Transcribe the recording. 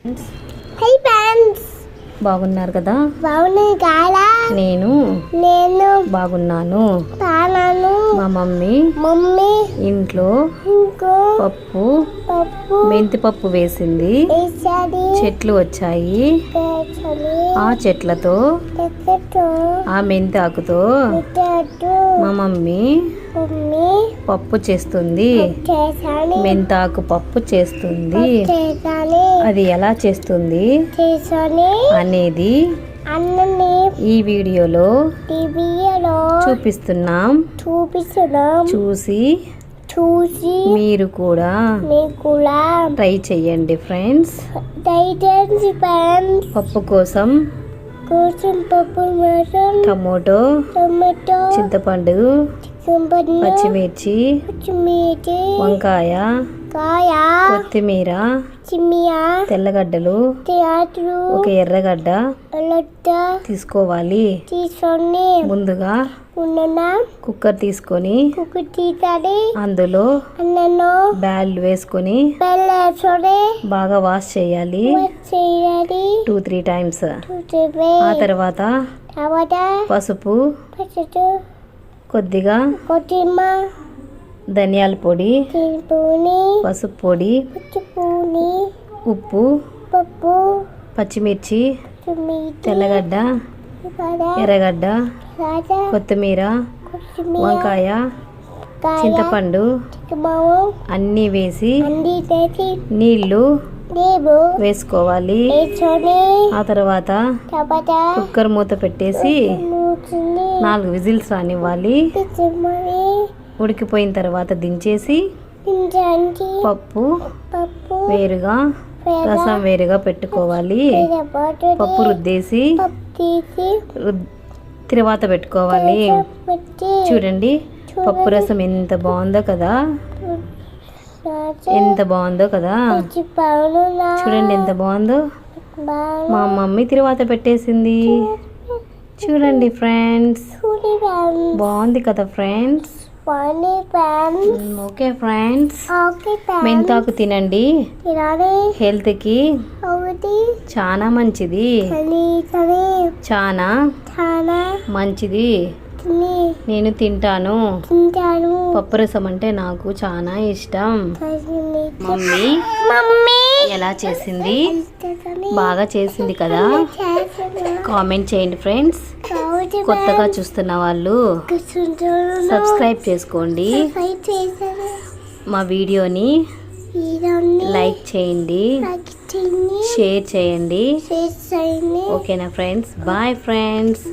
Hi friends, బాగున్నారు కదా? బాగున్నాయి కాదా? నేను బాగున్నాను. మా మమ్మీ ఇంట్లో పప్పు మెంతి పప్పు వేసింది. చెట్లు వచ్చాయి. ఆ చెట్లతో ఆ మెంతి ఆకుతో మా మమ్మీ పప్పు చేస్తుంది. మెంతాకు పప్పు చేస్తుంది. అది ఎలా చేస్తుంది అనేది ఈ వీడియోలో చూపిస్తున్నాం. చూసి మీరు కూడా ట్రై చేయండి ఫ్రెండ్స్. పప్పు కోసం టమోటో, చింతపండు, పచ్చిమిర్చి, వంకాయ, కొత్తిమీర, తెల్లగడ్డలు, ఒక ఎర్రగడ్డ తీసుకోవాలి. ముందుగా కుక్కర్ తీసుకొని అందులో బ్యాల్ వేసుకొని బాగా వాష్ చేయాలి 2-3 టైమ్స్. ఆ తర్వాత పసుపు, కొద్దిగా ధనియాల పొడి, పసుపు పొడి, ఉప్పు, పచ్చిమిర్చి, తెల్లగడ్డ, ఎర్రగడ్డ, కొత్తిమీర, వంకాయ, చింతపండు అన్నీ వేసి నీళ్లు వేసుకోవాలి. ఆ తర్వాత కుక్కర్ మూత పెట్టేసి 4 విజిల్స్ రానివ్వాలి. ఉడికిపోయిన తర్వాత దించేసి పప్పు వేరుగా, రసం వేరుగా పెట్టుకోవాలి. పప్పు రుద్దేసి తర్వాత పెట్టుకోవాలి. చూడండి పప్పు రసం ఎంత బాగుందో కదా, ఎంత బాగుందో కదా. చూడండి ఎంత బాగుందో. మా మమ్మీ తర్వాత పెట్టేసింది. చూడండి ఫ్రెండ్స్, బాగుంది కదా ఫ్రెండ్స్. ఓకే ఫ్రెండ్స్, మెంతాకు తినండి. హెల్త్కి చాలా మంచిది, చాలా మంచిది. నేను తింటాను. పప్పు రసం అంటే నాకు చాలా ఇష్టం. మమ్మీ ఎలా చేసింది? బాగా చేసింది కదా. కామెంట్ చేయండి ఫ్రెండ్స్. కొత్తగా చూస్తున్న వాళ్ళు సబ్స్క్రైబ్ చేసుకోండి. మా వీడియోని లైక్ చేయండి, షేర్ చేయండి. ఓకేనా ఫ్రెండ్స్? Bye friends.